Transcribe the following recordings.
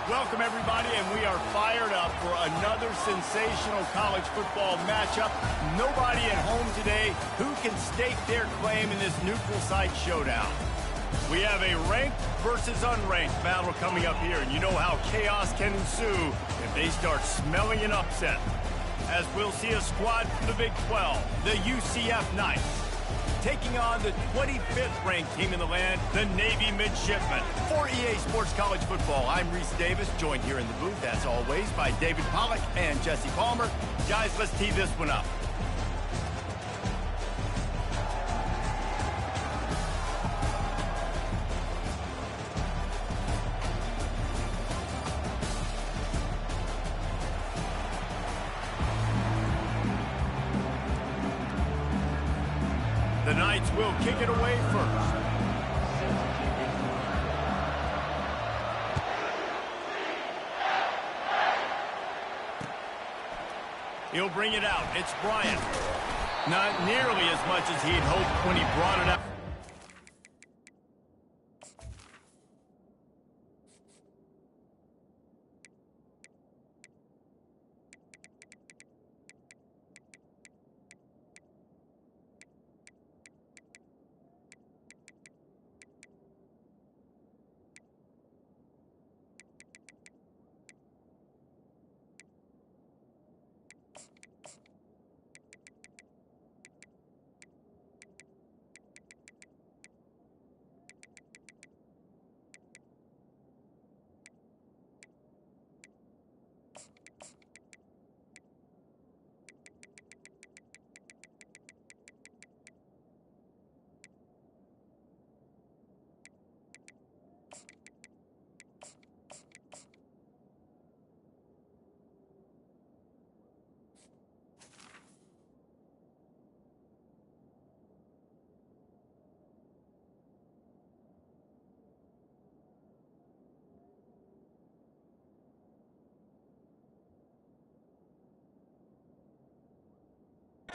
Welcome, everybody, and we are fired up for another sensational college football matchup. Nobody at home today who can stake their claim in this neutral site showdown. We have a ranked versus unranked battle coming up here, and you know how chaos can ensue if they start smelling an upset. As we'll see a squad from the Big 12, the UCF Knights, taking on the 25th ranked team in the land, the Navy Midshipmen. For EA Sports College Football, I'm Reese Davis, joined here in the booth, as always, by David Pollack and Jesse Palmer. Guys, let's tee this one up. The Knights will kick it away first. He'll bring it out. It's Bryant. Not nearly as much as he'd hoped when he brought it out.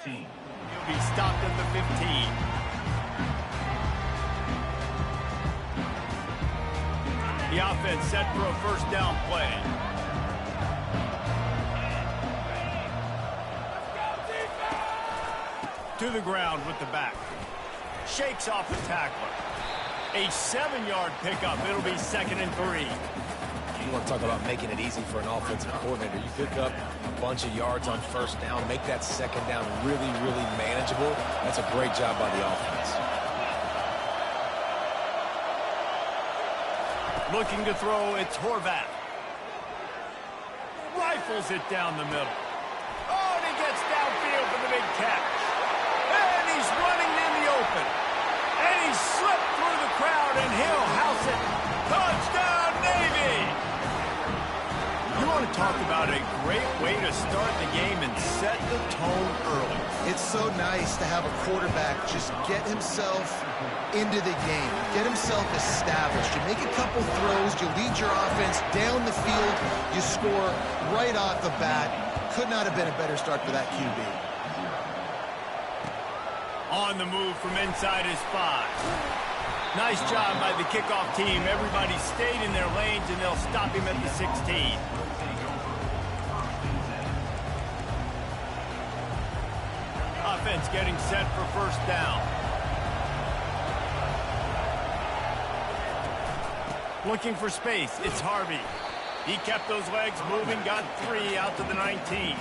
He'll be stopped at the 15. The offense set for a first down play. To the ground with the back. Shakes off the tackler. A 7-yard pickup. It'll be 2nd and 3. You want to talk about making it easy for an offensive coordinator. You pick up a bunch of yards on first down, make that second down really, really manageable. That's a great job by the offense. Looking to throw, it's Horvath. Rifles it down the middle. Oh, and he gets downfield for the big catch. And he's running in the open. And he slipped through the crowd, and he'll house it. Touchdown, Navy! You want to talk about a great way to start the game and set the tone early. It's so nice to have a quarterback just get himself into the game, get himself established. You make a couple throws, you lead your offense down the field, you score right off the bat. Could not have been a better start for that QB. On the move from inside his 5. Nice job by the kickoff team. Everybody stayed in their lanes, and they'll stop him at the 16. Offense getting set for first down. Looking for space. It's Harvey. He kept those legs moving, got 3 out to the 19.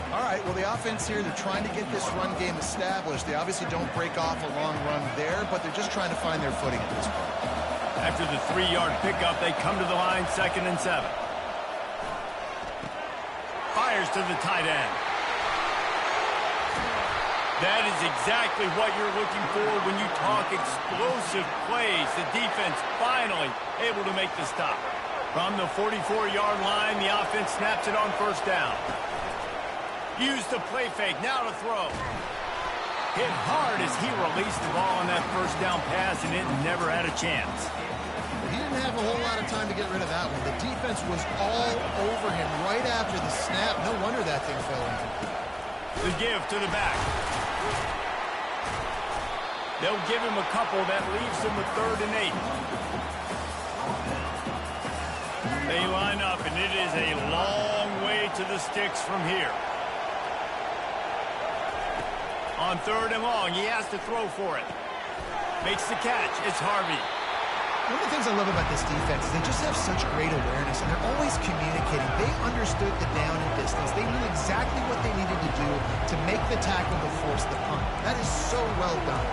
All right, well, the offense here, they're trying to get this run game established. They obviously don't break off a long run there, but they're just trying to find their footing at this point. After the 3-yard pickup, they come to the line, 2nd and 7. Fires to the tight end. That is exactly what you're looking for when you talk explosive plays. The defense finally able to make the stop. From the 44-yard line, the offense snaps it on first down. Use the play fake, now to throw. Hit hard as he released the ball on that first down pass, and it never had a chance. He didn't have a whole lot of time to get rid of that one. The defense was all over him right after the snap. No wonder that thing fell incomplete. The give to the back. They'll give him a couple. That leaves him with 3rd and 8. They line up, and it is a long way to the sticks from here. On 3rd and long, he has to throw for it. Makes the catch. It's Harvey. One of the things I love about this defense is they just have such great awareness, and they're always communicating. They understood the down and distance. They knew exactly what they needed to do to make the tackle to force the punt. That is so well done.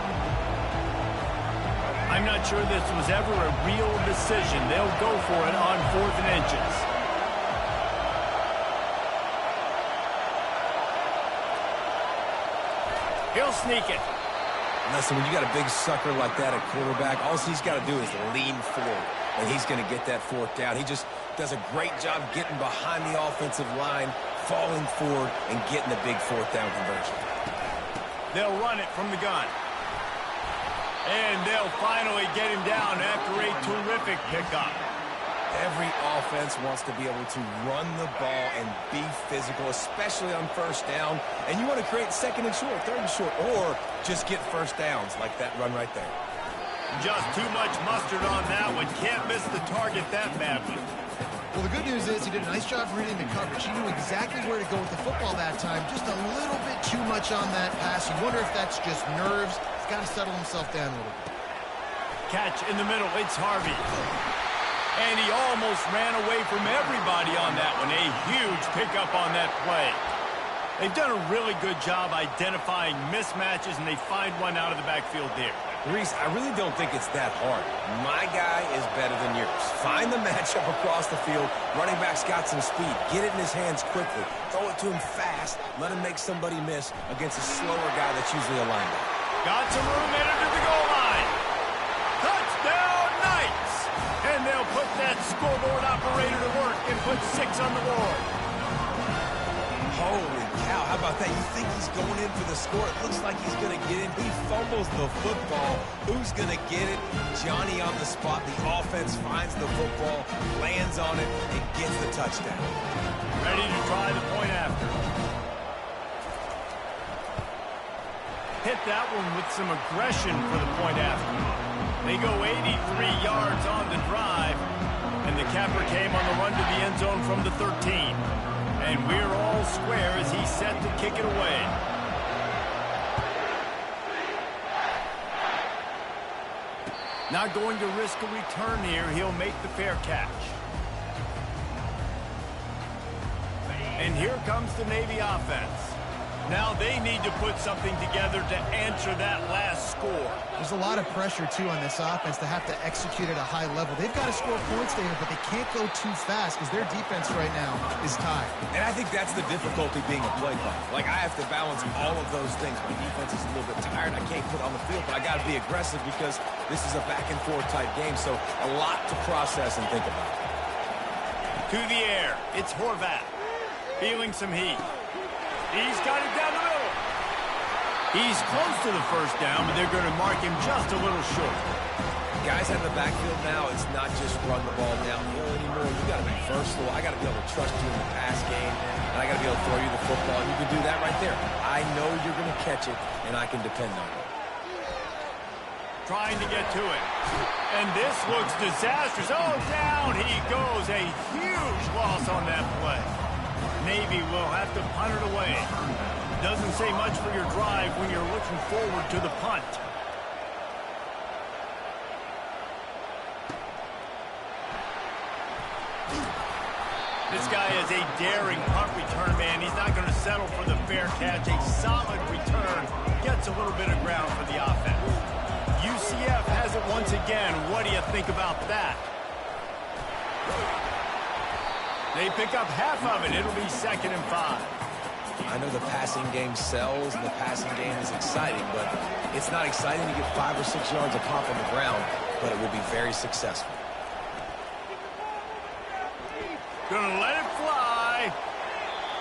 I'm not sure this was ever a real decision. They'll go for it on 4th and inches. He'll sneak it. Listen, when you got a big sucker like that at quarterback, all he's got to do is lean forward, and he's going to get that 4th down. He just does a great job getting behind the offensive line, falling forward, and getting the big 4th down conversion. They'll run it from the gun. And they'll finally get him down after a terrific pickup. Every offense wants to be able to run the ball and be physical, especially on 1st down. And you want to create 2nd and short, 3rd and short, or just get 1st downs like that run right there. Just too much mustard on that one. Can't miss the target that badly. Well, the good news is he did a nice job reading the coverage. He knew exactly where to go with the football that time. Just a little bit too much on that pass. You wonder if that's just nerves. He's got to settle himself down a little bit. Catch in the middle. It's Harvey. And he almost ran away from everybody on that one. A huge pickup on that play. They've done a really good job identifying mismatches, and they find one out of the backfield there. Reese, I really don't think it's that hard. My guy is better than yours. Find the matchup across the field. Running back's got some speed. Get it in his hands quickly. Throw it to him fast. Let him make somebody miss against a slower guy that's usually a linebacker. Got some room headed to the goal line. Touchdown Knights! And they'll put that scoreboard operator to work and put 6 on the board. Holy cow, how about that? You think he's going in for the score. It looks like he's going to get in. He fumbles the football. Who's going to get it? Johnny on the spot. The offense finds the football, lands on it, and gets the touchdown. Ready to try the point after. Hit that one with some aggression for the point after. They go 83 yards on the drive, and the capper came on the run to the end zone from the 13. And we're all square as he's set to kick it away. Not going to risk a return here. He'll make the fair catch. And here comes the Navy offense. Now they need to put something together to answer that last score. There's a lot of pressure, too, on this offense to have to execute at a high level. They've got to score points there, but they can't go too fast because their defense right now is tied. And I think that's the difficulty being a play caller. Like, I have to balance all of those things. My defense is a little bit tired. I can't put on the field, but I got to be aggressive because this is a back-and-forth type game, so a lot to process and think about. To the air. It's Horvat. Feeling some heat. He's got it down the middle. He's close to the 1st down, but they're going to mark him just a little short. Guys in the backfield now, it's not just run the ball downhill anymore. You got to be versatile. I got to be able to trust you in the pass game, and I got to be able to throw you the football, and you can do that right there. I know you're going to catch it, and I can depend on it. Trying to get to it. And this looks disastrous. Oh, down he goes. A huge loss on that play. Navy will have to punt it away. Doesn't say much for your drive when you're looking forward to the punt. This guy is a daring punt return man. He's not going to settle for the fair catch. A solid return. Gets a little bit of ground for the offense. UCF has it once again. What do you think about that? They pick up half of it. It'll be 2nd and 5. I know the passing game sells and the passing game is exciting, but it's not exciting to get 5 or 6 yards a pop on the ground, but it will be very successful. Gonna let it fly.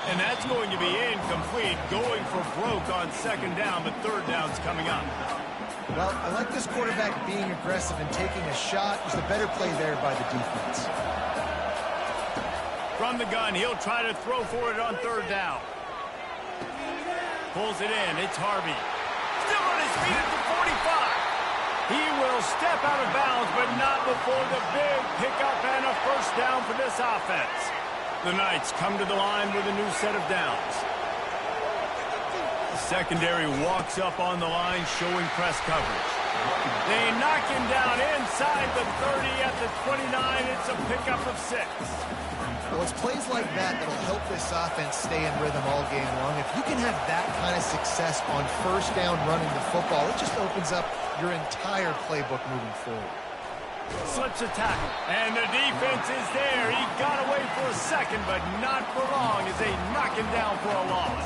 And that's going to be incomplete. Going for broke on 2nd down, but 3rd down's coming up. Well, I like this quarterback being aggressive and taking a shot. It's a better play there by the defense. From the gun, he'll try to throw for it on 3rd down. Pulls it in. It's Harvey. Still on his feet at the 45. He will step out of bounds, but not before the big pickup and a first down for this offense. The Knights come to the line with a new set of downs. The secondary walks up on the line, showing press coverage. They knock him down inside the 30 at the 29. It's a pickup of 6. Well, it's plays like that that'll help this offense stay in rhythm all game long. If you can have that kind of success on first down running the football, it just opens up your entire playbook moving forward. Slips a tackle, and the defense is there. He got away for a second, but not for long as they knock him down for a loss.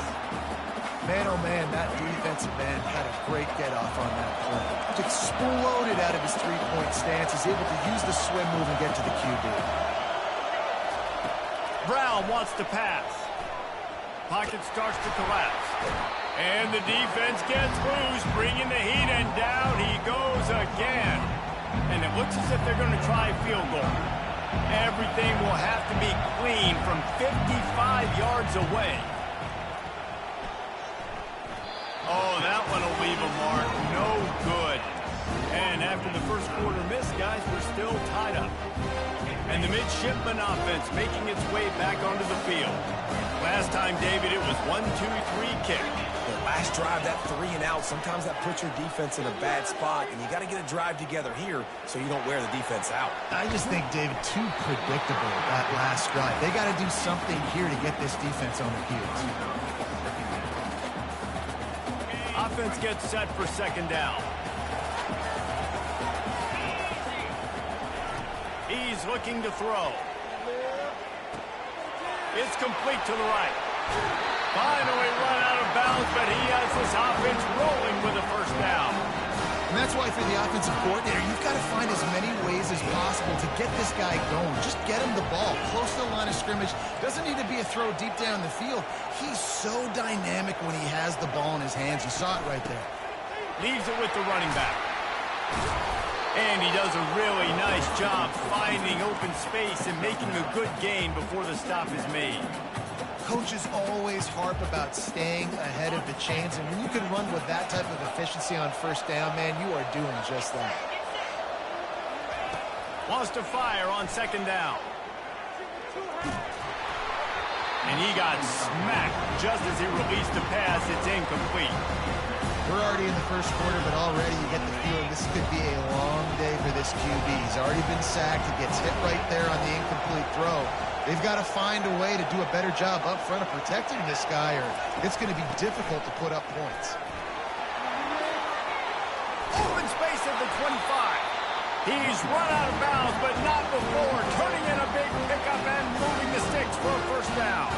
Man, oh man, that defensive end had a great get-off on that play. Exploded out of his three-point stance. He's able to use the swim move and get to the QB. Brown wants to pass. Pocket starts to collapse. And the defense gets loose, bringing the heat, and down he goes again. And it looks as if they're going to try a field goal. Everything will have to be clean from 55 yards away. Oh, that one will leave a mark. No good. And after the first quarter miss, guys, we're still tied up. And the midshipman offense making its way back onto the field. Last time, David, it was 1-2-3 kick. The last drive, that 3 and out, sometimes that puts your defense in a bad spot, and you got to get a drive together here so you don't wear the defense out. I just think, David, too predictable that last drive. They got to do something here to get this defense on their heels. Offense gets set for second down. He's looking to throw. It's complete to the right. Finally run out of bounds, but he has this offense rolling with a first down. And that's why for the offensive coordinator, you've got to find as many ways as possible to get this guy going. Just get him the ball close to the line of scrimmage. Doesn't need to be a throw deep down the field. He's so dynamic when he has the ball in his hands. You saw it right there. Leaves it with the running back. And he does a really nice job finding open space and making a good gain before the stop is made. Coaches always harp about staying ahead of the chains, and when you can run with that type of efficiency on first down, man, you are doing just that. Wants to fire on second down. And he got smacked just as he released the pass. It's incomplete. We're already in the first quarter, but already you get the feeling this could be a long day for this QB. He's already been sacked. He gets hit right there on the incomplete throw. They've got to find a way to do a better job up front of protecting this guy, or it's going to be difficult to put up points. Open space at the 25. He's run out of bounds, but not before turning in a big pickup and moving the sticks for a first down.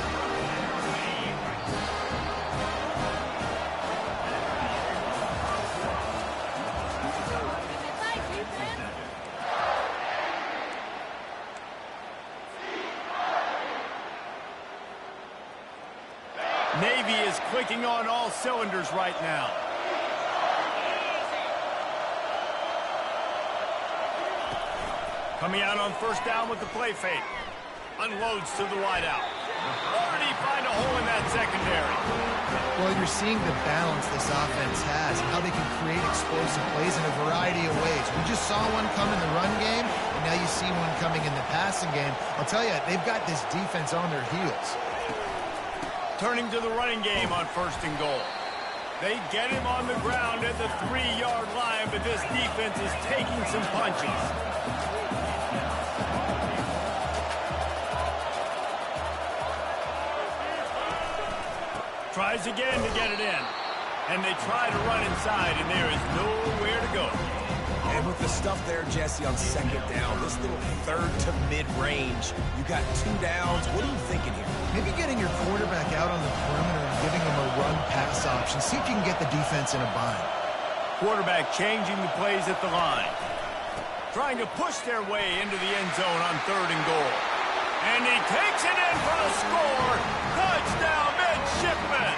Navy is clicking on all cylinders right now. Coming out on first down with the play fake. Unloads to the wideout. Already find a hole in that secondary. Well, you're seeing the balance this offense has and how they can create explosive plays in a variety of ways. We just saw one come in the run game, and now you see one coming in the passing game. I'll tell you, they've got this defense on their heels. Turning to the running game on first and goal. They get him on the ground at the 3-yard line, but this defense is taking some punches. Tries again to get it in. And they try to run inside, and there is nowhere to go. And with the stuff there, Jesse, on second down, this little third to mid-range, you got 2 downs. What are you thinking here? Maybe getting your quarterback out on the perimeter and giving him a run-pass option. See if you can get the defense in a bind. Quarterback changing the plays at the line. Trying to push their way into the end zone on third and goal. And he takes it in for the score. Touchdown, midshipman.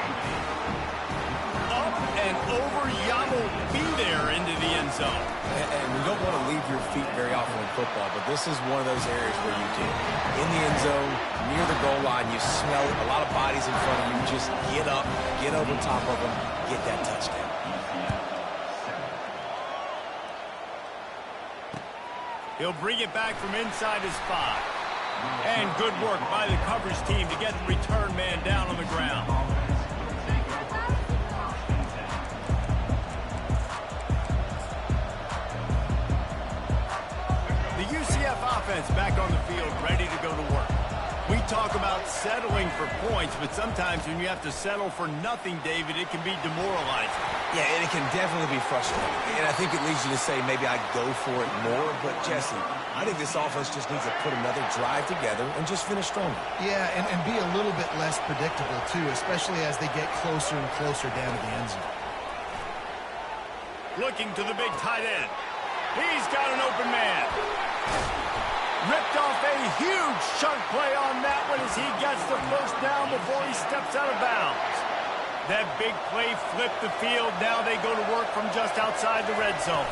Up and over. Yam will be there into the end zone. And we don't want to leave your feet very often in football, but this is one of those areas where you do. In the end zone, near the goal line, you smell it, a lot of bodies in front of you. Just get up, get over top of them, get that touchdown. He'll bring it back from inside his 5. And good work by the coverage team to get the return man down on the ground. The UCF offense back on the field, ready to go to work. We talk about settling for points, but sometimes when you have to settle for nothing, David, it can be demoralizing. Yeah, and it can definitely be frustrating. And I think it leads you to say maybe I'd go for it more. But, Jesse, I think this offense just needs to put another drive together and just finish stronger. Yeah, and be a little bit less predictable, too, especially as they get closer and closer down to the end zone. Looking to the big tight end. He's got an open man. Ripped off a huge chunk play on that one as he gets the first down before he steps out of bounds. That big play flipped the field. Now they go to work from just outside the red zone.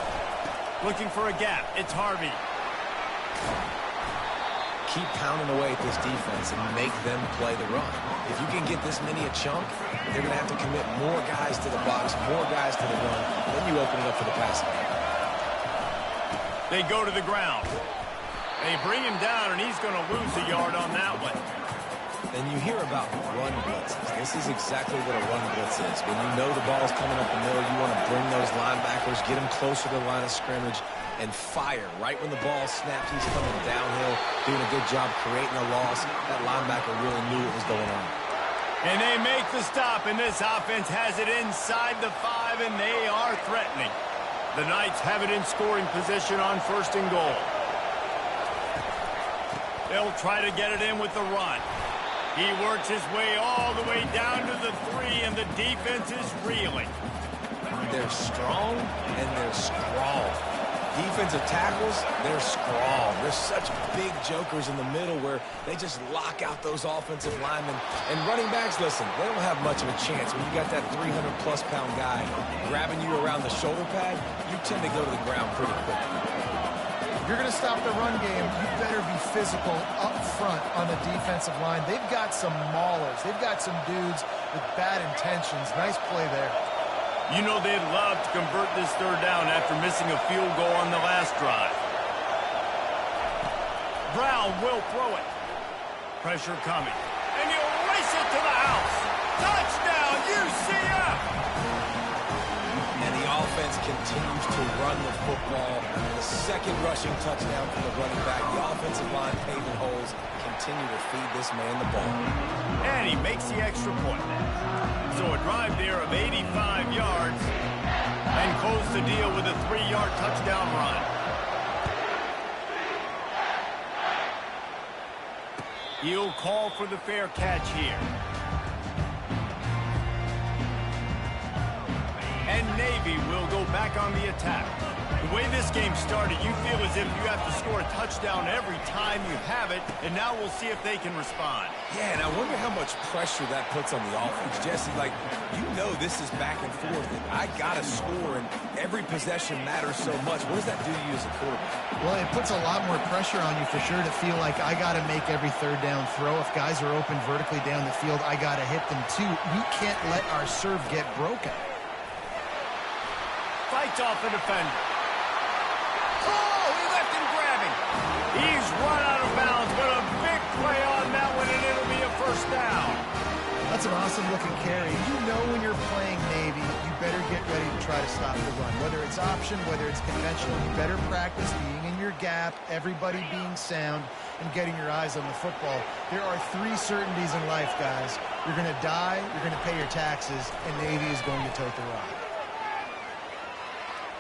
Looking for a gap. It's Harvey. Keep pounding away at this defense and make them play the run. If you can get this many a chunk, they're going to have to commit more guys to the box, more guys to the run. Then you open it up for the passing. They go to the ground. They bring him down, and he's going to lose a yard on that one. And you hear about run blitzes. This is exactly what a run blitz is. When you know the ball's coming up the middle, you want to bring those linebackers, get them closer to the line of scrimmage, and fire. Right when the ball snaps, he's coming downhill, doing a good job creating a loss. That linebacker really knew what was going on. And they make the stop, and this offense has it inside the 5, and they are threatening. The Knights have it in scoring position on 1st and goal. They'll try to get it in with the run. He works his way all the way down to the 3, and the defense is reeling. They're strong, and they're scrawled. Defensive tackles, they're scrawled. They're such big jokers in the middle where they just lock out those offensive linemen. And running backs, listen, they don't have much of a chance. When you got that 300-plus pound guy grabbing you around the shoulder pad, you tend to go to the ground pretty quickly. If you're going to stop the run game, you better be physical up front on the defensive line. They've got some maulers. They've got some dudes with bad intentions. Nice play there. You know they'd love to convert this 3rd down after missing a field goal on the last drive. Brown will throw it. Pressure coming. And he'll race it to the house. Touchdown, UCF! And the offense continues to run the football. The 2nd rushing touchdown for the running back. The offensive line paving holes. Continue to feed this man the ball. And he makes the extra point. So a drive there of 85 yards. And close the deal with a 3-yard touchdown run. He'll call for the fair catch here. And Navy will go back on the attack. The way this game started, you feel as if you have to score a touchdown every time you have it, and now we'll see if they can respond. Yeah, and I wonder how much pressure that puts on the offense. Jesse, like, you know this is back and forth, and I got to score, and every possession matters so much. What does that do to you as a quarterback? Well, it puts a lot more pressure on you for sure to feel like I got to make every 3rd down throw. If guys are open vertically down the field, I got to hit them too. We can't let our serve get broken. Fights off the defender. Oh, he left him grabbing. He's run out of bounds, but a big play on that one, and it'll be a 1st down. That's an awesome-looking carry. You know when you're playing Navy, you better get ready to try to stop the run. Whether it's option, whether it's conventional, you better practice being in your gap, everybody being sound, and getting your eyes on the football. There are 3 certainties in life, guys. You're going to die, you're going to pay your taxes, and Navy is going to tote the rock.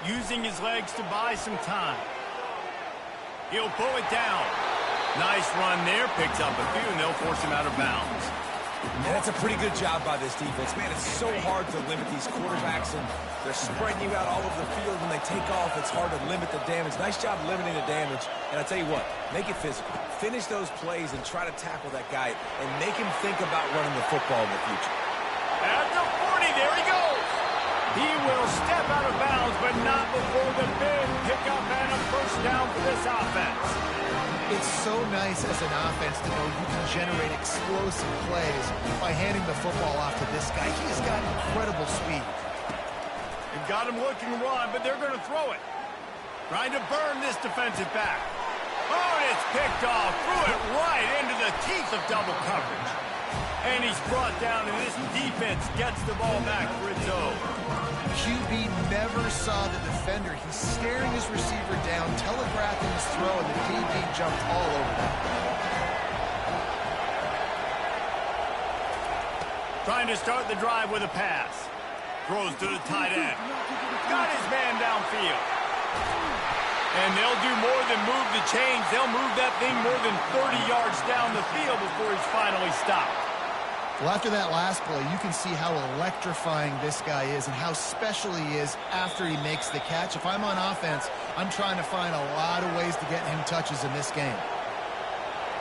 Using his legs to buy some time. He'll pull it down. Nice run there. Picks up a few, and they'll force him out of bounds. And that's a pretty good job by this defense. Man, it's so hard to limit these quarterbacks, and they're spreading you out all over the field. When they take off, it's hard to limit the damage. Nice job limiting the damage. And I tell you what, make it physical. Finish those plays and try to tackle that guy and make him think about running the football in the future. At the 40, there he goes. He will step out of bounds, but not before the big pickup and a 1st down for this offense. It's so nice as an offense to know you can generate explosive plays by handing the football off to this guy. He has got incredible speed. They've got him looking to run, but they're going to throw it. Trying to burn this defensive back. Oh, and it's picked off. Threw it right into the teeth of double coverage. And he's brought down, and this defense gets the ball back for its own. QB never saw the defender. He's staring his receiver down, telegraphing his throw, and the DB jumped all over that. Trying to start the drive with a pass. Throws to the tight end. Got his man downfield. And they'll do more than move the chains. They'll move that thing more than 30 yards down the field before he's finally stopped. Well, after that last play, you can see how electrifying this guy is and how special he is after he makes the catch. If I'm on offense, I'm trying to find a lot of ways to get him touches in this game.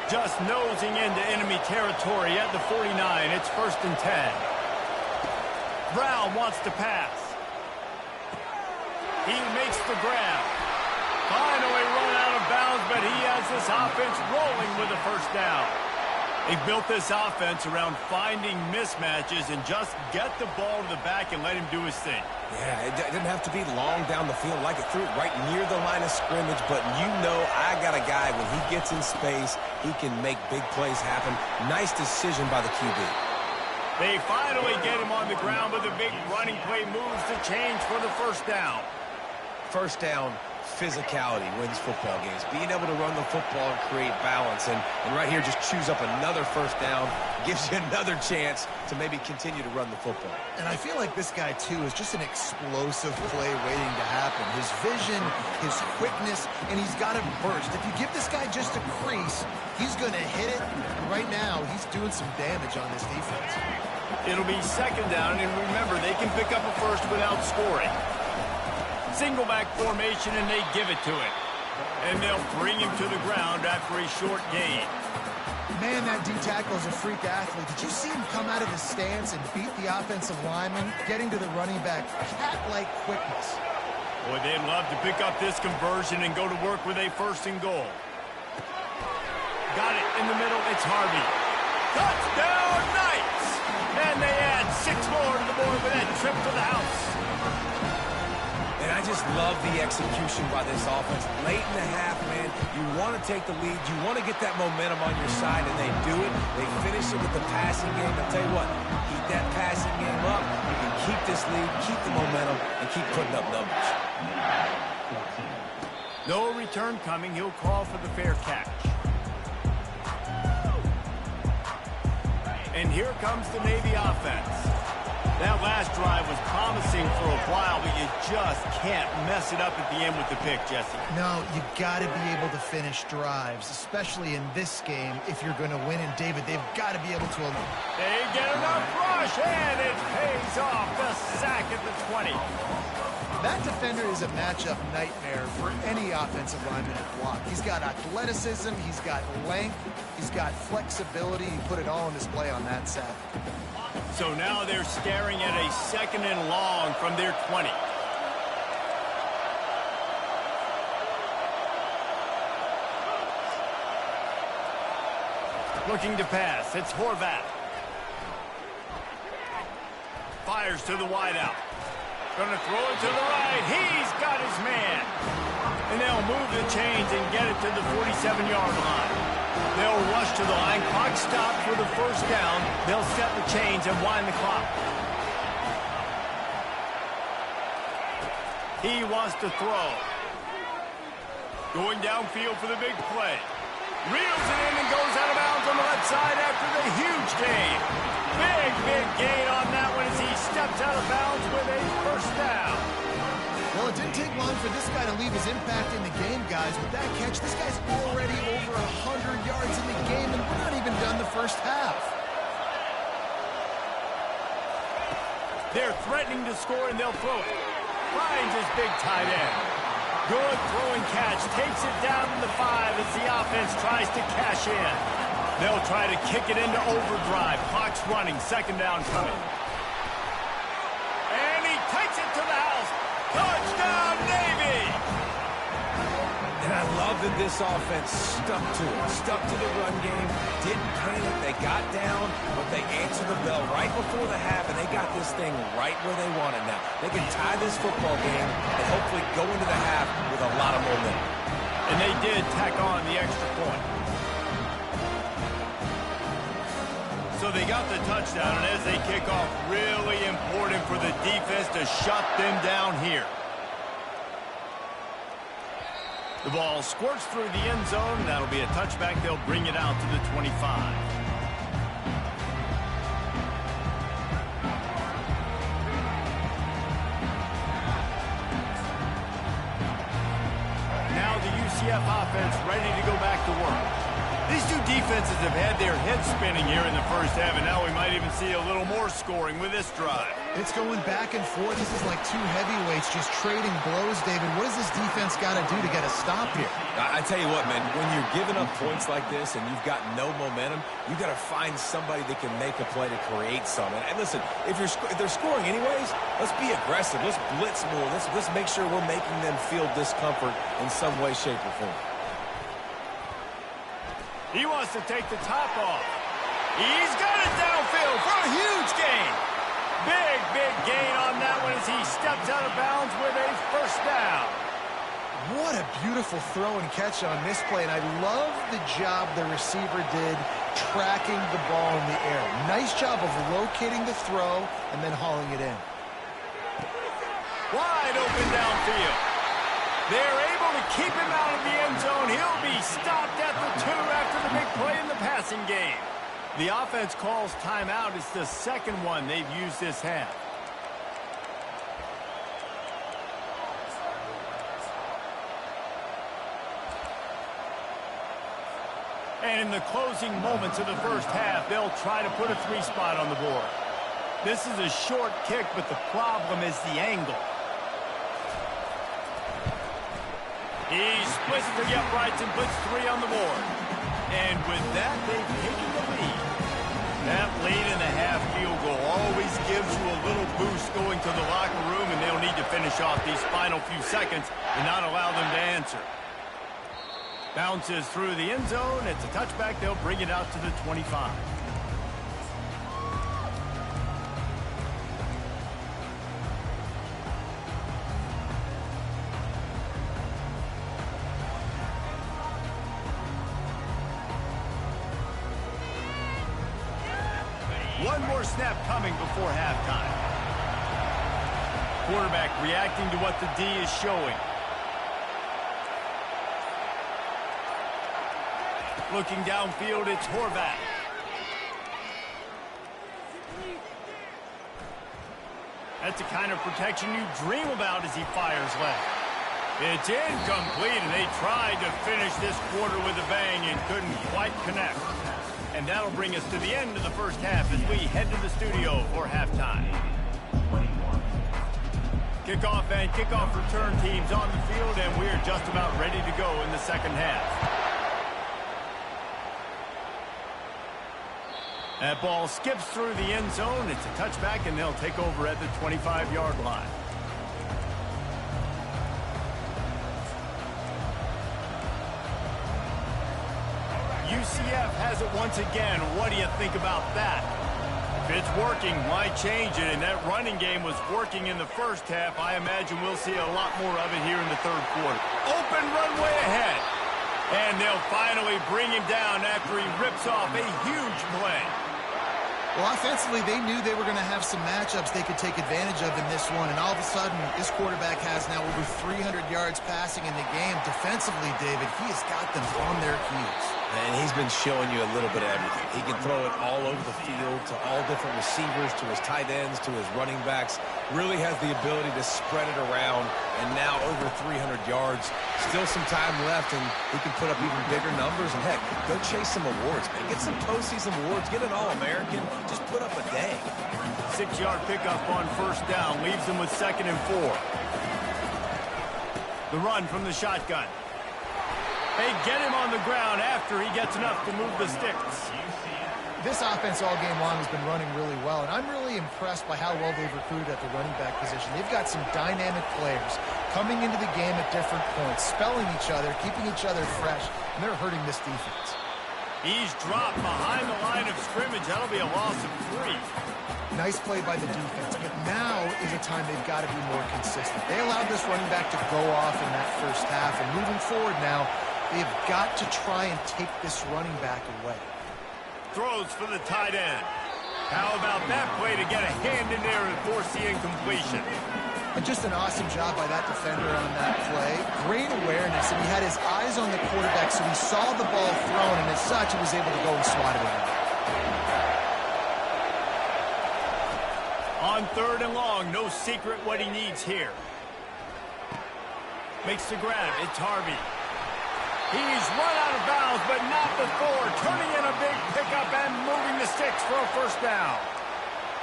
Just nosing into enemy territory at the 49. It's 1st and 10. Brown wants to pass. He makes the grab. Finally run out of bounds, but he has this offense rolling with a first down. They built this offense around finding mismatches and just get the ball to the back and let him do his thing. Yeah, it didn't have to be long down the field. Like it threw it right near the line of scrimmage, but you know I got a guy, when he gets in space, he can make big plays happen. Nice decision by the QB. They finally get him on the ground, but the big running play moves the chains for the first down. First down, physicality wins football games. Being able to run the football and create balance. And right here, just choose up another first down. Gives you another chance to maybe continue to run the football. And I feel like this guy, too, is just an explosive play waiting to happen. His vision, his quickness, and he's got a burst. If you give this guy just a crease, he's going to hit it. And right now, he's doing some damage on this defense. It'll be 2nd down, and remember, they can pick up a first without scoring. Single back formation, and they give it to him. And they'll bring him to the ground after a short gain. Man, that D-tackle is a freak athlete. Did you see him come out of his stance and beat the offensive lineman, getting to the running back? Cat-like quickness. Boy, they'd love to pick up this conversion and go to work with a 1st and goal. Got it in the middle. It's Harvey. Touchdown, Knights! And they add 6 more to the board with that trip to the house. And I just love the execution by this offense. Late in the half, man, you want to take the lead. You want to get that momentum on your side, and they do it. They finish it with the passing game. I'll tell you what, keep that passing game up. You can keep this lead, keep the momentum, and keep putting up numbers. No return coming. He'll call for the fair catch. And here comes the Navy offense. That last drive was promising for a while, but you just can't mess it up at the end with the pick, Jesse. No, you got to be able to finish drives, especially in this game. If you're going to win, and David, they've got to be able to. They get enough rush, and it pays off. The sack at the 20. That defender is a matchup nightmare for any offensive lineman at block. He's got athleticism, he's got length, he's got flexibility. He put it all on display on that sack. So now they're staring at a 2nd and long from their 20. Looking to pass. It's Horvath. Fires to the wideout. Going to throw it to the right. He's got his man. And they'll move the chains and get it to the 47-yard line. They'll rush to the line. Clock stopped for the first down. They'll set the chains and wind the clock. He wants to throw. Going downfield for the big play. Reels it in and goes out of bounds on the left side after the huge gain. Big gain on that one as he steps out of bounds with a first down. Well, it didn't take long for this guy to leave his impact in the game, guys. With that catch, this guy's already over 100 yards in the game, and we're not even done the first half. They're threatening to score, and they'll throw it. Finds his big tight end. Good throwing catch. Takes it down to the 5 as the offense tries to cash in. They'll try to kick it into overdrive. Clock's running. 2nd down coming. And he takes it to the house. Touchdown, Navy! And I love that this offense stuck to it. Stuck to the run game. Didn't panic. They got down, but they answered the bell right before the half, and they got this thing right where they want it now. They can tie this football game and hopefully go into the half with a lot of momentum. And they did tack on the extra point. So they got the touchdown, and as they kick off, really important for the defense to shut them down here. The ball squirts through the end zone. That'll be a touchback. They'll bring it out to the 25. Now the UCF offense ready to go back to work. These two defenses have had their heads spinning here in the first half, and now we might even see a little more scoring with this drive. It's going back and forth. This is like two heavyweights just trading blows, David. What does this defense got to do to get a stop here? I tell you what, man, when you're giving up points like this and you've got no momentum, you've got to find somebody that can make a play to create something. And listen, if they're scoring anyways, let's be aggressive. Let's blitz more. Let's make sure we're making them feel discomfort in some way, shape, or form. He wants to take the top off. He's got it downfield for a huge gain. Big gain on that one as he steps out of bounds with a first down. What a beautiful throw and catch on this play, and I love the job the receiver did tracking the ball in the air. Nice job of locating the throw and then hauling it in. Wide open downfield. They're able to keep him out of the end zone. He'll be stopped at the 2 after the big play in the passing game. The offense calls timeout. It's the second one they've used this half. And in the closing moments of the first half, they'll try to put a 3-spot on the board. This is a short kick, but the problem is the angle. He splits the uprights and puts 3 on the board. And with that, they've taken the lead. That late-in-the-half field goal always gives you a little boost going to the locker room, and they'll need to finish off these final few seconds and not allow them to answer. Bounces through the end zone. It's a touchback. They'll bring it out to the 25. One more snap coming before halftime. Quarterback reacting to what the D is showing. Looking downfield, it's Horvath. That's the kind of protection you dream about as he fires left. It's incomplete, and they tried to finish this quarter with a bang and couldn't quite connect. And that'll bring us to the end of the first half as we head to the studio for halftime. Kickoff and kickoff return teams on the field, and we're just about ready to go in the second half. That ball skips through the end zone. It's a touchback, and they'll take over at the 25-yard line. UCF has it once again. What do you think about that? If it's working, why change it? And that running game was working in the first half. I imagine we'll see a lot more of it here in the third quarter. Open runway ahead. And they'll finally bring him down after he rips off a huge play. Well, offensively, they knew they were going to have some matchups they could take advantage of in this one, and all of a sudden, this quarterback has now over 300 yards passing in the game. Defensively, David, he has got them on their heels. And he's been showing you a little bit of everything. He can throw it all over the field to all different receivers, to his tight ends, to his running backs. Really has the ability to spread it around, and now over 300 yards. Still some time left, and he can put up even bigger numbers. And, heck, go chase some awards, man. Get some postseason awards. Get an All-American. Just put up a day. 6-yard pickup on first down. Leaves them with 2nd and 4. The run from the shotgun. They get him on the ground after he gets enough to move the sticks. This offense all game long has been running really well, and I'm really impressed by how well they've recruited at the running back position. They've got some dynamic players coming into the game at different points, spelling each other, keeping each other fresh, and they're hurting this defense. He's dropped behind the line of scrimmage. That'll be a loss of 3. Nice play by the defense, but now is a time they've got to be more consistent. They allowed this running back to go off in that first half, and moving forward now, they've got to try and take this running back away. Throws for the tight end. How about that play to get a hand in there and force the incompletion? And just an awesome job by that defender on that play. Great awareness, and he had his eyes on the quarterback, so he saw the ball thrown, and as such, he was able to go and swat it away. On 3rd and long, no secret what he needs here. Makes the grab. It's Harvey. He's run out of bounds, but not before. Turning in a big pickup and moving the sticks for a first down.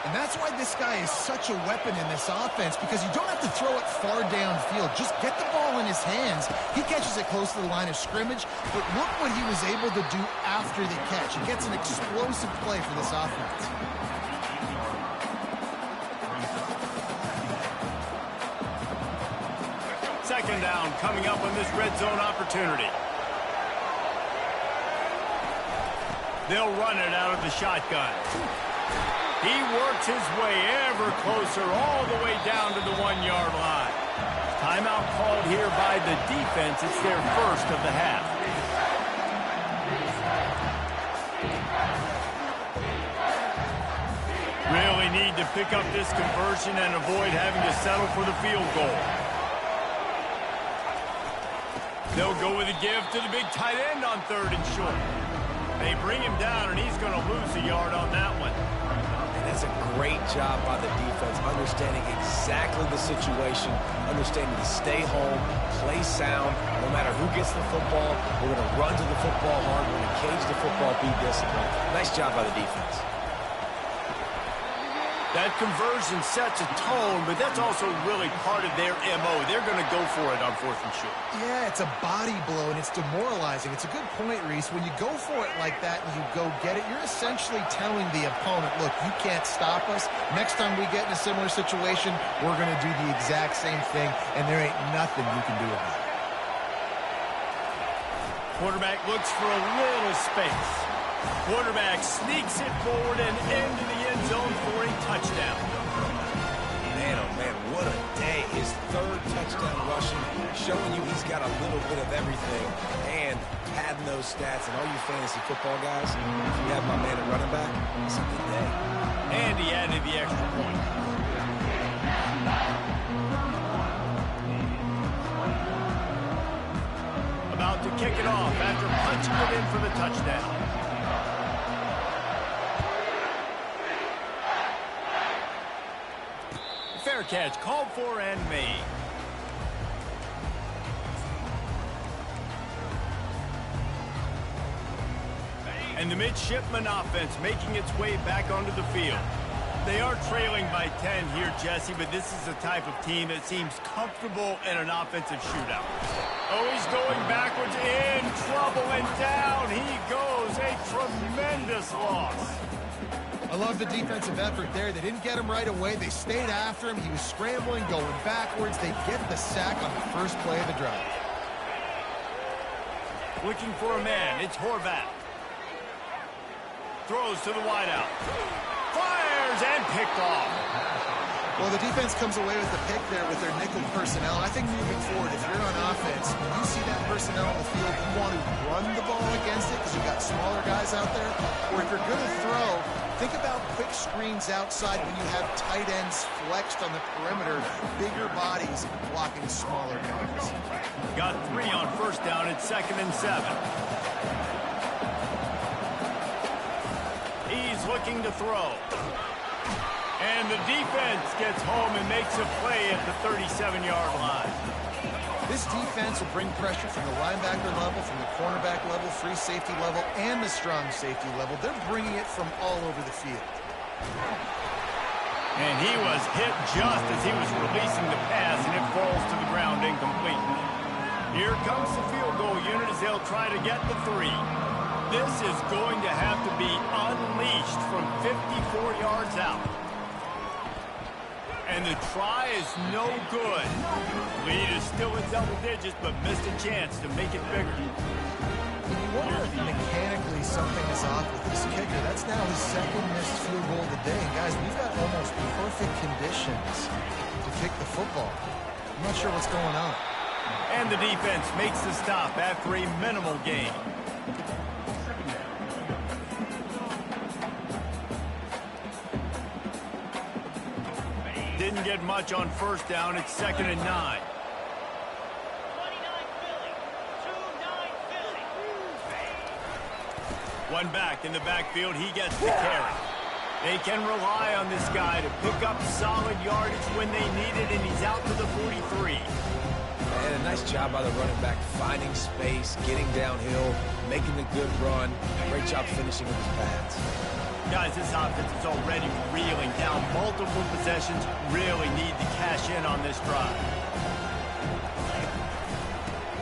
And that's why this guy is such a weapon in this offense, because you don't have to throw it far downfield. Just get the ball in his hands. He catches it close to the line of scrimmage, but look what he was able to do after the catch. He gets an explosive play for this offense. Second down coming up on this red zone opportunity. They'll run it out of the shotgun. He works his way ever closer all the way down to the 1-yard line. Timeout called here by the defense. It's their first of the half. Really need to pick up this conversion and avoid having to settle for the field goal. They'll go with a give to the big tight end on 3rd and short. They bring him down, and he's going to lose a yard on that one. And that's a great job by the defense, understanding exactly the situation, understanding to stay home, play sound. No matter who gets the football, we're going to run to the football hard. We're going to cage the football, be disciplined. Nice job by the defense. That conversion sets a tone, but that's also really part of their MO. They're going to go for it on 4th and short. Yeah, it's a body blow, and it's demoralizing. It's a good point, Reese. When you go for it like that and you go get it, you're essentially telling the opponent, look, you can't stop us. Next time we get in a similar situation, we're going to do the exact same thing, and there ain't nothing you can do about it. Quarterback looks for a little space. Quarterback sneaks it forward and into the end zone for a touchdown. Man, oh man, what a day. His 3rd touchdown rushing, showing you he's got a little bit of everything and padding those stats. And all you fantasy football guys, if you have my man at running back, it's a good day. And he added the extra point. About to kick it off after punching it in for the touchdown. Fair catch, called for and made. And the midshipman offense making its way back onto the field. They are trailing by 10 here, Jesse, but this is the type of team that seems comfortable in an offensive shootout. Oh, he's going backwards, in trouble, and down he goes. A tremendous loss. I love the defensive effort there. They didn't get him right away. They stayed after him. He was scrambling, going backwards. They get the sack on the first play of the drive. Looking for a man. It's Horvath. Throws to the wideout. Fires and picked off. Well, the defense comes away with the pick there with their nickel personnel. I think moving forward, if you're on offense, when you see that personnel on the field, you want to run the ball against it because you've got smaller guys out there. Or if you're going to throw, think about quick screens outside when you have tight ends flexed on the perimeter, bigger bodies blocking smaller guys. Got 3 on first down. It's 2nd and 7. He's looking to throw. And the defense gets home and makes a play at the 37-yard line. This defense will bring pressure from the linebacker level, from the cornerback level, free safety level, and the strong safety level. They're bringing it from all over the field. And he was hit just as he was releasing the pass, and it falls to the ground incomplete. Here comes the field goal unit as they'll try to get the 3. This is going to have to be unleashed from 54 yards out. And the try is no good. Lead is still in double digits, but missed a chance to make it bigger. And you wonder if mechanically something is off with this kicker. That's now his 2nd missed field goal of the day. And guys, we've got possessions to kick the football. I'm not sure what's going on. And the defense makes the stop after a minimal gain. Didn't get much on first down. It's 2nd and 9. One back in the backfield. He gets the carry. They can rely on this guy to pick up solid yardage when they need it, and he's out to the 43. And a nice job by the running back, finding space, getting downhill, making a good run. Great job finishing with his pads. Guys, this offense is already reeling down multiple possessions. Really need to cash in on this drive.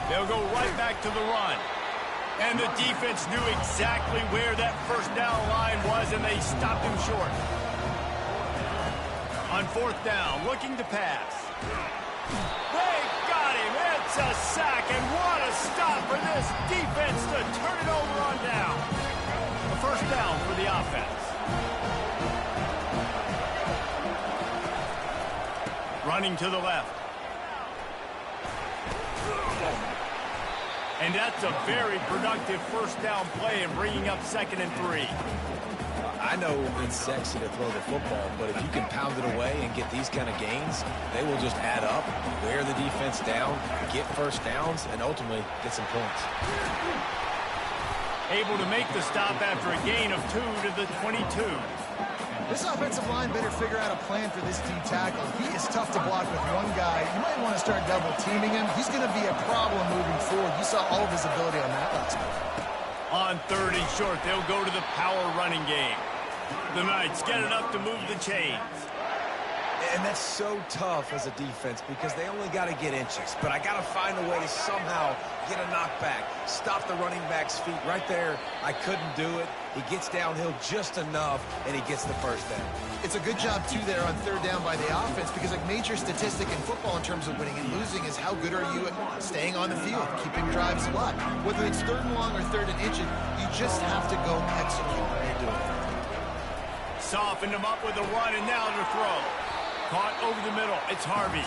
They'll go right back to the run. And the defense knew exactly where that first down line was, and they stopped him short. On 4th down, looking to pass. They got him. It's a sack, and what a stop for this defense to turn it over on down. A first down for the offense. Running to the left. And that's a very productive first down play and bringing up 2nd and 3. I know it's sexy to throw the football, but if you can pound it away and get these kind of gains, they will just add up, wear the defense down, get first downs, and ultimately get some points. Able to make the stop after a gain of 2 to the 22. This offensive line better figure out a plan for this D tackle. He is tough to block with one guy. You might want to start double teaming him. He's going to be a problem moving forward. You saw all of his ability on that last play. On 3rd and short, they'll go to the power running game. The Knights get it up to move the chains. And that's so tough as a defense because they only got to get inches. But I got to find a way to somehow get a knockback, stop the running back's feet right there. I couldn't do it. He gets downhill just enough, and he gets the first down. It's a good job, too, there on 3rd down by the offense because a major statistic in football in terms of winning and losing is how good are you at staying on the field, keeping drives alive. Whether it's 3rd and long or 3rd and inches, you just have to go execute when you're doing it. Softened him up with a run, and now to throw. Caught over the middle. It's Harvey.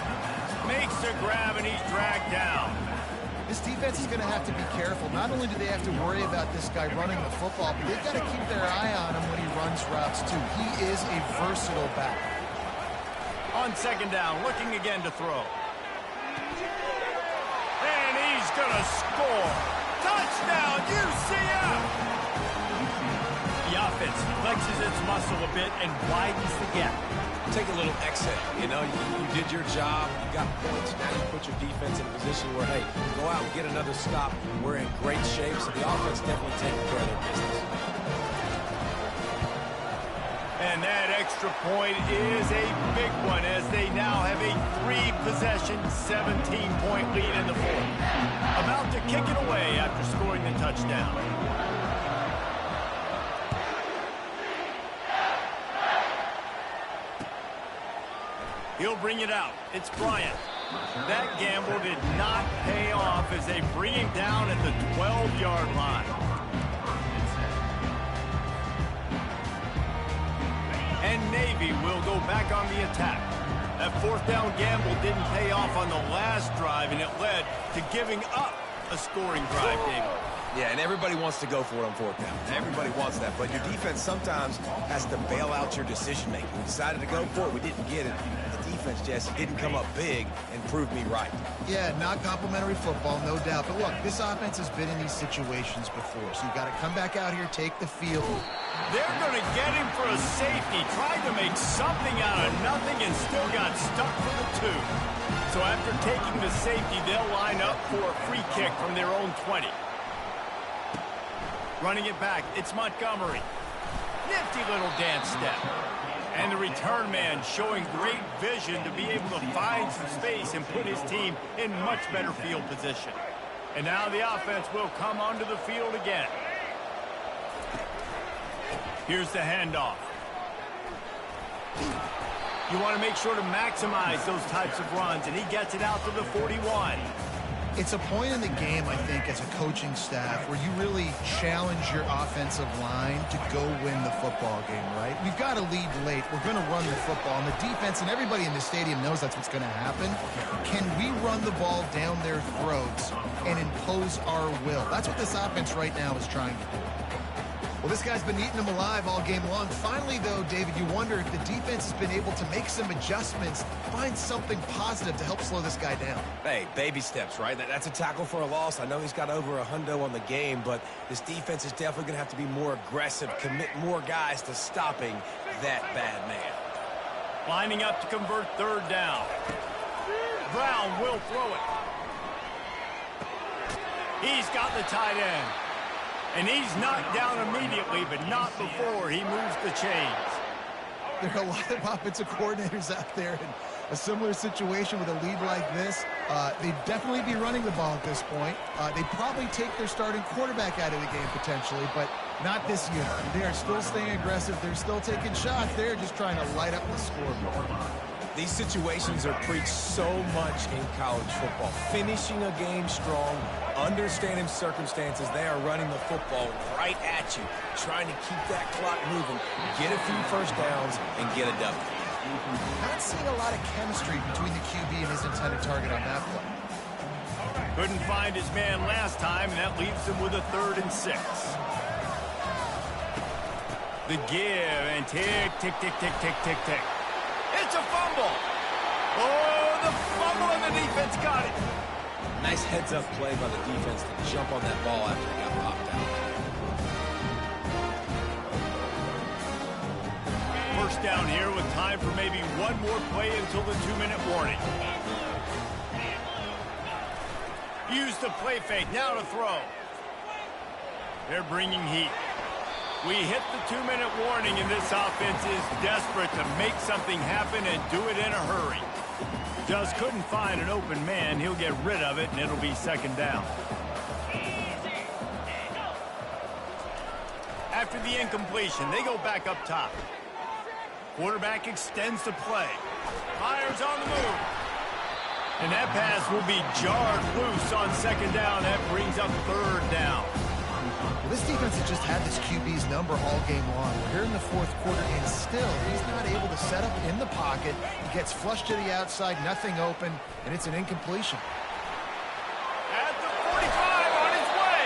Makes the grab, and he's dragged down. This defense is going to have to be careful. Not only do they have to worry about this guy running the football, but they've got to keep their eye on him when he runs routes, too. He is a versatile back. On 2nd down, looking again to throw. And he's going to score. Touchdown, UCF! The offense flexes its muscle a bit and widens the gap. Take a little exhale. You know, you did your job. You got points. Now you put your defense in a position where, hey, go out and get another stop. We're in great shape, so the offense definitely taking care of their business. And that extra point is a big one as they now have a 3-possession, 17-point lead in the 4th. About to kick it away after scoring the touchdown. He'll bring it out. It's Bryant. That gamble did not pay off as they bring him down at the 12-yard line. And Navy will go back on the attack. That 4th down gamble didn't pay off on the last drive, and it led to giving up a scoring drive, David. Yeah, and everybody wants to go for it on 4th down. Everybody wants that, but your defense sometimes has to bail out your decision-making. We decided to go for it. We didn't get it. The defense, Jesse, didn't come up big and prove me right. Yeah, not complimentary football, no doubt. But look, this offense has been in these situations before, so you got to come back out here, take the field. They're going to get him for a safety. Tried to make something out of nothing and still got stuck for the 2. So after taking the safety, they'll line up for a free kick from their own 20. Running it back, it's Montgomery. Nifty little dance step. And the return man showing great vision to be able to find some space and put his team in much better field position. And now the offense will come onto the field again. Here's the handoff. You want to make sure to maximize those types of runs, and he gets it out to the 41. It's a point in the game, I think, as a coaching staff where you really challenge your offensive line to go win the football game, right? We've got to lead late. We're going to run the football. And the defense and everybody in the stadium knows that's what's going to happen. Can we run the ball down their throats and impose our will? That's what this offense right now is trying to do. Well, this guy's been eating them alive all game long. Finally, though, David, you wonder if the defense has been able to make some adjustments, find something positive to help slow this guy down. Hey, baby steps, right? That's a tackle for a loss. I know he's got over $100 on the game, but this defense is definitely going to have to be more aggressive, commit more guys to stopping that bad man. Lining up to convert third down. Brown will throw it. He's got the tight end. And he's knocked down immediately, but not before he moves the chains. There are a lot of offensive coordinators out there in a similar situation with a lead like this. They'd definitely be running the ball at this point. They'd probably take their starting quarterback out of the game potentially, but not this unit. They are still staying aggressive. They're still taking shots. They're just trying to light up the scoreboard. These situations are preached so much in college football. Finishing a game strong, understanding circumstances. They are running the football right at you, trying to keep that clock moving, get a few first downs, and get a W. Not seeing a lot of chemistry between the QB and his intended target on that play. Couldn't find his man last time, and that leaves him with a 3rd and 6. The give, and tick, tick, tick, tick, tick, tick, tick. It's a fumble. Oh, the fumble, and the defense got it. Nice heads-up play by the defense to jump on that ball after it got popped out. First down here with time for maybe one more play until the 2-minute warning. Use the play fake, now to throw. They're bringing heat. We hit the 2-minute warning, and this offense is desperate to make something happen and do it in a hurry. Just couldn't find an open man. He'll get rid of it, and it'll be 2nd down. After the incompletion, they go back up top. Quarterback extends the play. Fires on the move. And that pass will be jarred loose on 2nd down. That brings up 3rd down. Well, this defense has just had this QB's number all game long. We're here in the 4th quarter, and still he's not able to set up in the pocket. He gets flushed to the outside, nothing open, and it's an incompletion. At the 45 on his way.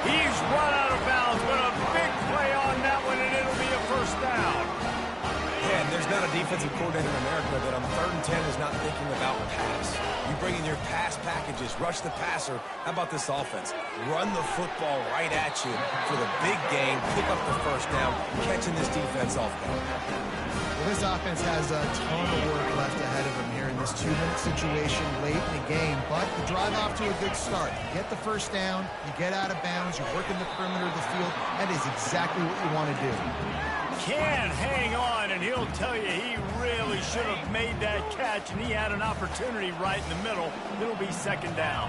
He's run out of bounds, but a big play on that one, and it'll be a 1st down. Yeah, there's not a defensive coordinator in America that on 3rd and 10 is not thinking about pass. You bring in your pass packages, rush the passer. How about this offense? Run the football right at you for the big game, pick up the 1st down, catching this defense off guard. Well, this offense has a ton of work left ahead of him here in this 2-minute situation late in the game, but the drive off to a good start. You get the 1st down, you get out of bounds, you're working the perimeter of the field. That is exactly what you want to do. Can hang on, and he'll tell you he really should have made that catch, and he had an opportunity right in the middle. It'll be 2nd down.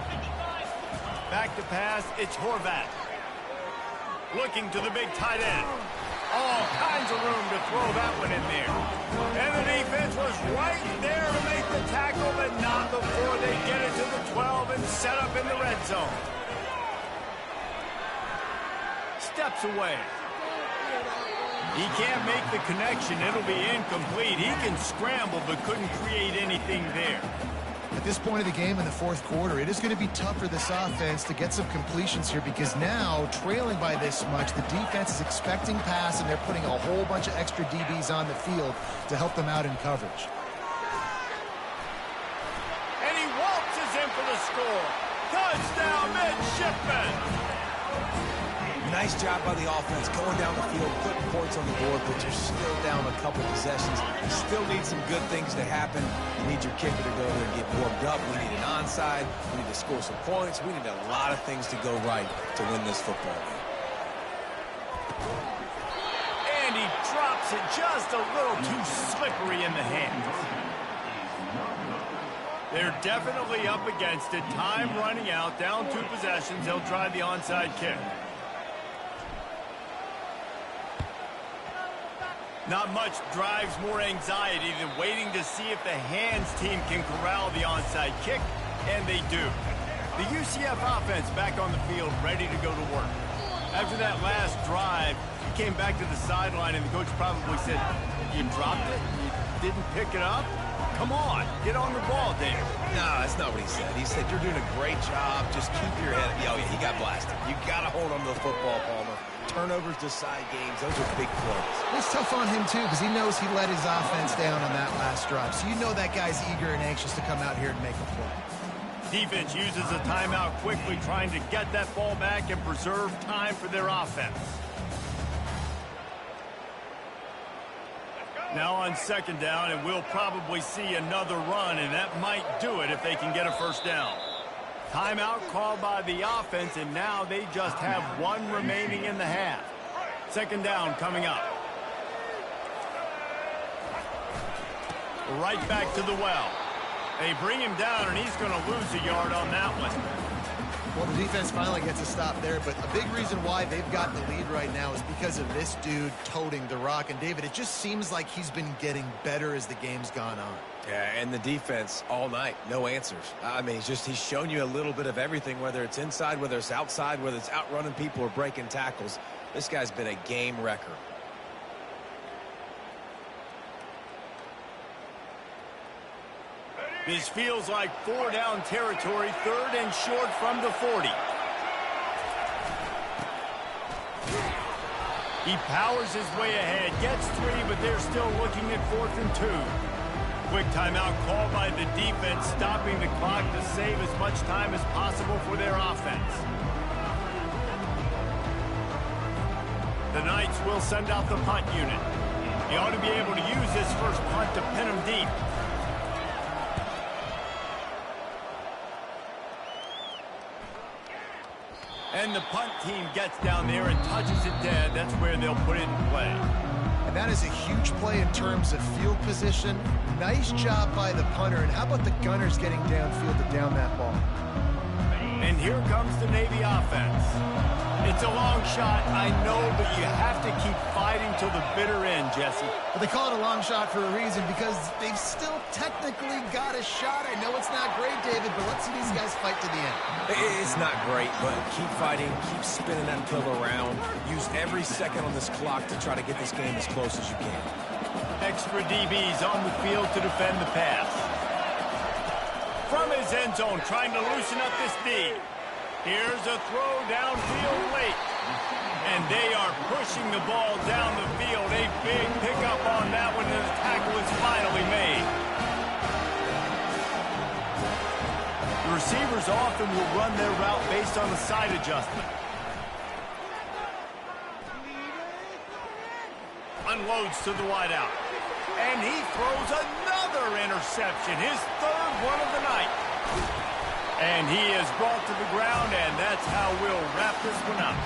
Back to pass, it's Horvat. Looking to the big tight end. All kinds of room to throw that one in there. And the defense was right there to make the tackle, but not before they get it to the 12 and set up in the red zone. Steps away. He can't make the connection. It'll be incomplete. He can scramble, but couldn't create anything there. At this point of the game in the 4th quarter, it is going to be tough for this offense to get some completions here because now, trailing by this much, the defense is expecting pass, and they're putting a whole bunch of extra DBs on the field to help them out in coverage. And he waltzes in for the score. Touchdown, midshipman! Nice job by the offense going down the field, putting points on the board, but you're still down a couple possessions. You still need some good things to happen. You need your kicker to go there and get warmed up. We need an onside. We need to score some points. We need a lot of things to go right to win this football game. And he drops it just a little too slippery in the hands. They're definitely up against it. Time running out, down 2 possessions. They'll try the onside kick. Not much drives more anxiety than waiting to see if the hands team can corral the onside kick, and they do. The UCF offense back on the field, ready to go to work. After that last drive, he came back to the sideline, and the coach probably said, "You dropped it? You didn't pick it up? Come on, get on the ball, Dave." No, that's not what he said. He said, "You're doing a great job. Just keep your head." Oh, yeah, he got blasted. You got to hold on to the football, Palmer. Turnovers decide games. Those are big plays. It's tough on him, too, because he knows he let his offense down on that last drive. So you know that guy's eager and anxious to come out here and make a play. Defense uses a timeout quickly, trying to get that ball back and preserve time for their offense. Now on second down, and we'll probably see another run, and that might do it if they can get a first down. Timeout called by the offense, and now they just have one remaining in the half. Second down coming up. Right back to the well. They bring him down, and he's going to lose a yard on that one. Well, the defense finally gets a stop there, but a big reason why they've got the lead right now is because of this dude toting the rock. And, David, it just seems like he's been getting better as the game's gone on. Yeah, and the defense all night, no answers. I mean, he's shown you a little bit of everything, whether it's inside, whether it's outside, whether it's outrunning people or breaking tackles. This guy's been a game wrecker. This feels like four-down territory, third and short from the 40. He powers his way ahead, gets 3, but they're still looking at 4th and 2. Quick timeout called by the defense, stopping the clock to save as much time as possible for their offense. The Knights will send out the punt unit. He ought to be able to use this first punt to pin him deep. And the punt team gets down there and touches it dead. That's where they'll put it in play. And that is a huge play in terms of field position. Nice job by the punter. And how about the Gunners getting downfield to down that ball? And here comes the Navy offense. It's a long shot, I know, but you have to keep fighting till the bitter end, Jesse. But they call it a long shot for a reason, because they've still technically got a shot. I know it's not great, David, but let's see these guys fight to the end. It's not great, but keep fighting, keep spinning that pillow around. Use every second on this clock to try to get this game as close as you can. Extra DBs on the field to defend the pass. From his end zone, trying to loosen up this D. Here's a throw downfield late. And they are pushing the ball down the field. A big pickup on that one, and the tackle is finally made. The receivers often will run their route based on the side adjustment. Unloads to the wideout. And he throws another interception, his third one of the night. And he is brought to the ground, and that's how we'll wrap this one up.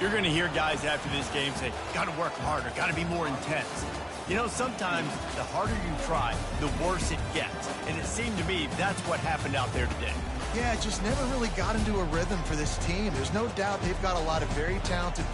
You're going to hear guys after this game say, got to work harder, got to be more intense. You know, sometimes the harder you try, the worse it gets. And it seemed to me that's what happened out there today. Yeah, it just never really got into a rhythm for this team. There's no doubt they've got a lot of very talented